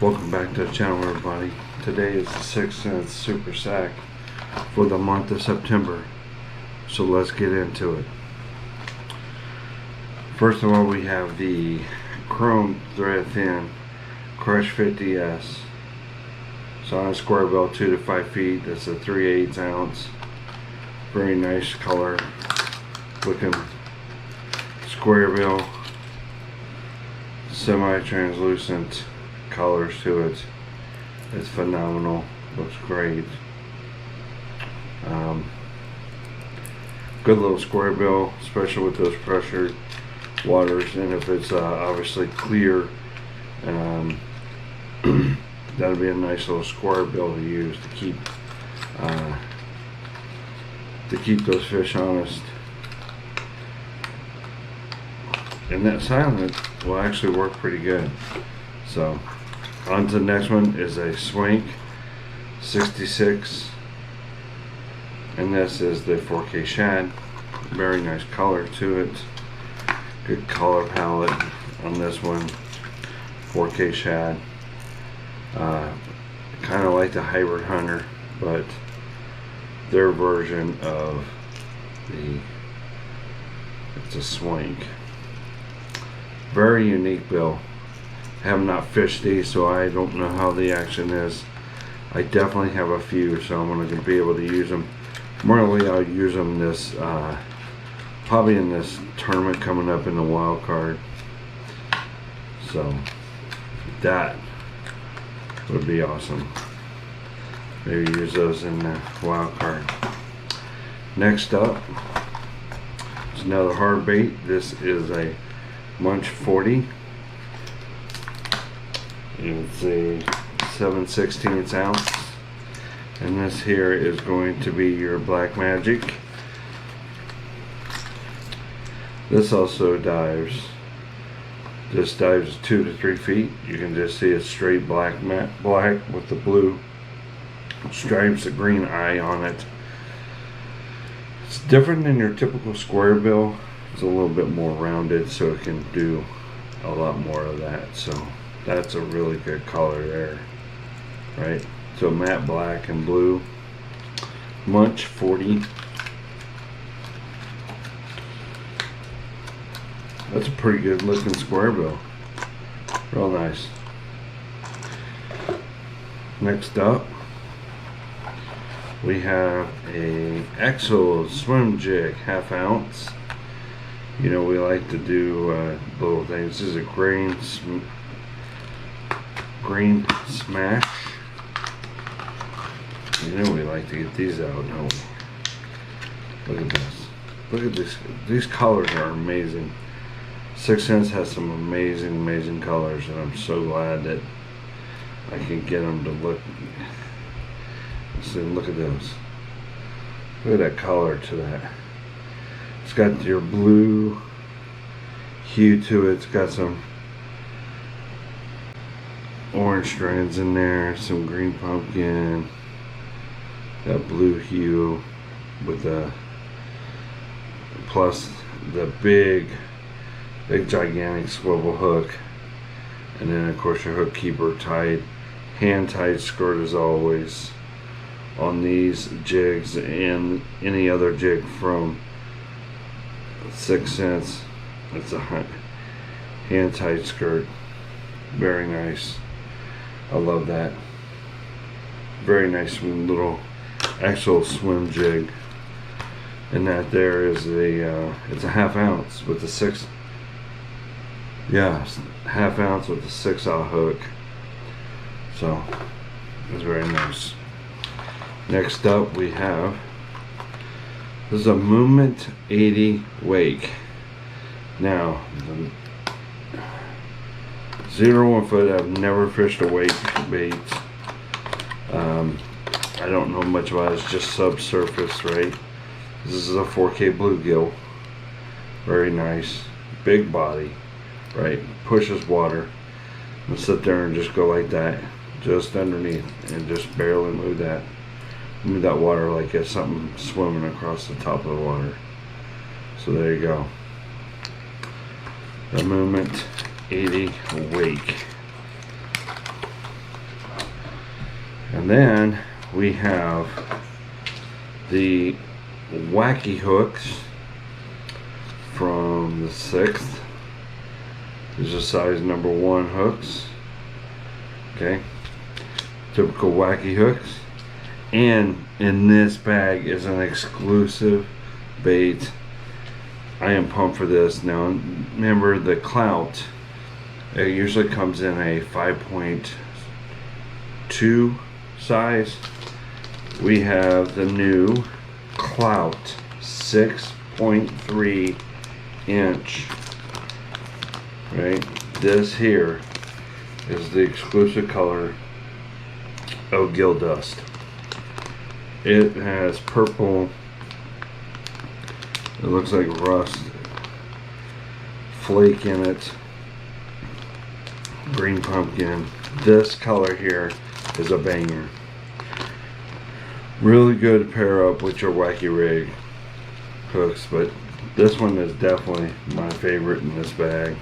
Welcome back to the channel, everybody. Today is the 6 cents super sack for the month of September, so let's get into it. First of all, we have the chrome thread thin Crush 50s. So on a square bill, 2 to 5 feet. That's a 3/8 ounce. Very nice color looking square bill, semi-translucent colors to it. It's phenomenal, looks great. Good little square bill, especially with those pressured waters, and if it's obviously clear, that'll be a nice little square bill to use to keep those fish honest. And that silent will actually work pretty good. So on to the next one is a Swank 66, and this is the 4K shad. Very nice color to it, good color palette on this one. 4K shad, kind of like the Hybrid Hunter, but their version of it's a Swank. Very unique bill. Have not fished these, so I don't know how the action is. I definitely have a few, so I'm going to be able to use them. Normally I'll use them this probably in this tournament coming up in the wild card, so that would be awesome. Maybe use those in the wild card. Next up is another hard bait. This is a Munch 40. It's a 7/16 ounce, and this here is going to be your Black Magic. This also dives. This dives 2 to 3 feet. You can just see it's straight black with the blue stripes, a green eye on it. It's different than your typical square bill. It's a little bit more rounded, so it can do a lot more of that. So that's a really good color there, right? So matte black and blue. Munch 40. That's a pretty good looking square bill. Real nice. Next up, we have a Aqua Swim Jig, 1/2 ounce. You know, we like to do little things. This is a green smash. You know we like to get these out. No, look at this. Look at this. These colors are amazing. 6 cents has some amazing colors, and I'm so glad that I can get them to look. So look at those. Look at that color to that. It's got your blue hue to it. It's got some orange strands in there, some green pumpkin, that blue hue with the plus the big gigantic swivel hook, and then of course your hook keeper tied, hand tied skirt as always on these jigs and any other jig from 6 cents. It's a hand tied skirt. Very nice. I love that. Very nice little Aqua Swim Jig. And that there is it's a 1/2 ounce with the 6. Yeah, 1/2 ounce with the 6/0 hook. So it's very nice. Next up we have, this is a Movement 80 wake. Now, 0 1 foot, I've never fished a wake bait. I don't know much about it. It's just subsurface, right? This is a 4K bluegill. Very nice. Big body, right? Pushes water. And sit there and just go like that, just underneath, and just barely move that water like it's something swimming across the top of the water. So there you go. The Movement 80 wake. And then we have the Wacky Hooks from the 6th. These are size number 1 hooks. Okay, typical Wacky Hooks. And in this bag is an exclusive bait. I am pumped for this. Now remember, the Clout, it usually comes in a 5.2 size. We have the new Clout 6.3 inch. Right, this here is the exclusive color of Gill Dust. It has purple, it looks like rust flake in it, green pumpkin. This color here is a banger. Really good to pair up with your Wacky Rig hooks, but this one is definitely my favorite in this bag.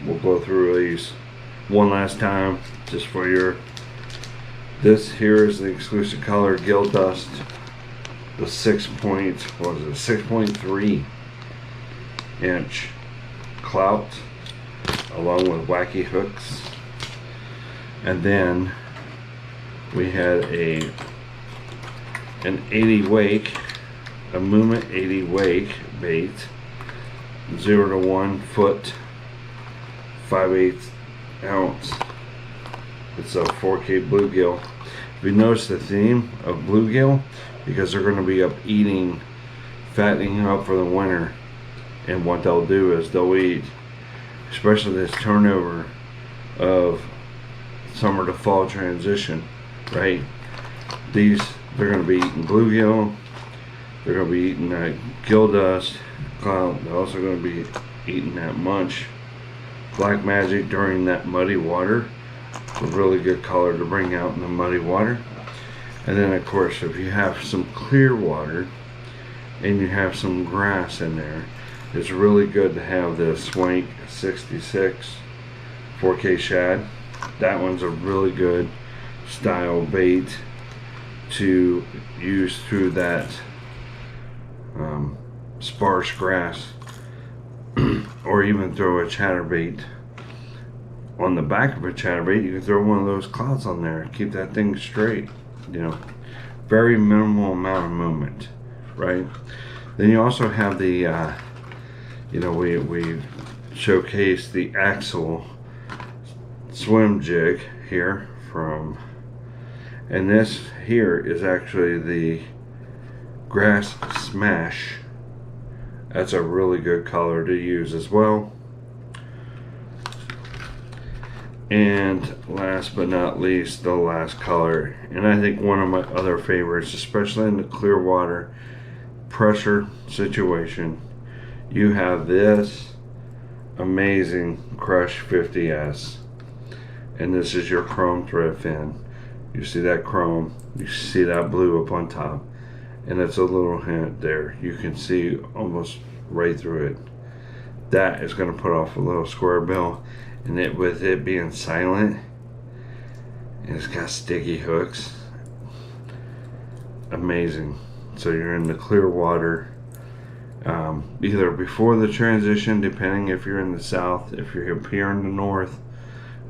We'll go through these one last time just for your. This here is the exclusive color Gill Dust, the 6.3 inch Clout, along with Wacky Hooks. And then we had an 80 wake, a Movement 80 wake bait, 0 to 1 foot, 5/8 ounce. It's a 4K bluegill. If you notice the theme of bluegill, because they're going to be up eating, fattening up for the winter, and what they'll do is they'll eat, especially this turnover of summer to fall transition, right? They're going to be eating bluegill, they're going to be eating that Gill Dust Clout, they're also going to be eating that Munch Black Magic during that muddy water. A really good color to bring out in the muddy water. And then of course, if you have some clear water and you have some grass in there, it's really good to have the Swank 66 4K shad. That one's a really good style bait to use through that sparse grass, or even throw a chatterbait on the back of a chatterbait. You can throw one of those clouds on there, keep that thing straight, you know, very minimal amount of movement, right? Then you also have the you know, we showcased the Aqua Swim Jig here from, and this here is actually the Grass Smash. That's a really good color to use as well. And last but not least, the last color, and I think one of my other favorites, especially in the clear water pressure situation, you have this amazing Crush 50S, and this is your chrome thread fin. You see that chrome, you see that blue up on top, and it's a little hint there, you can see almost right through it. That is going to put off a little square bill, and with it being silent, and it's got sticky hooks, amazing. So you're in the clear water, either before the transition, depending if you're in the south, if you're up here in the north,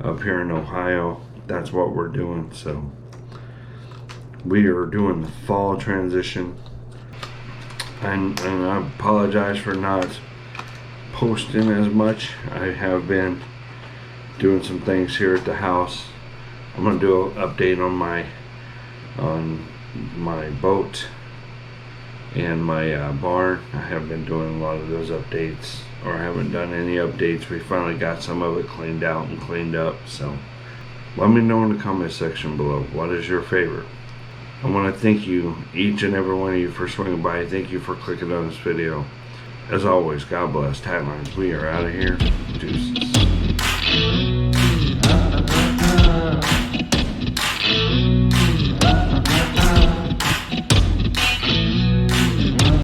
up here in Ohio, that's what we're doing. So we are doing the fall transition, and I apologize for not posting as much. I have been doing some things here at the house. I'm gonna do an update on my boat and my barn. I have been doing a lot of those updates, or I haven't done any updates. We finally got some of it cleaned out and cleaned up, so let me know in the comment section below, what is your favorite? I want to thank you, each and every one of you, for swinging by. Thank you for clicking on this video. As always, God bless. Taglines, we are out of here. Deuces.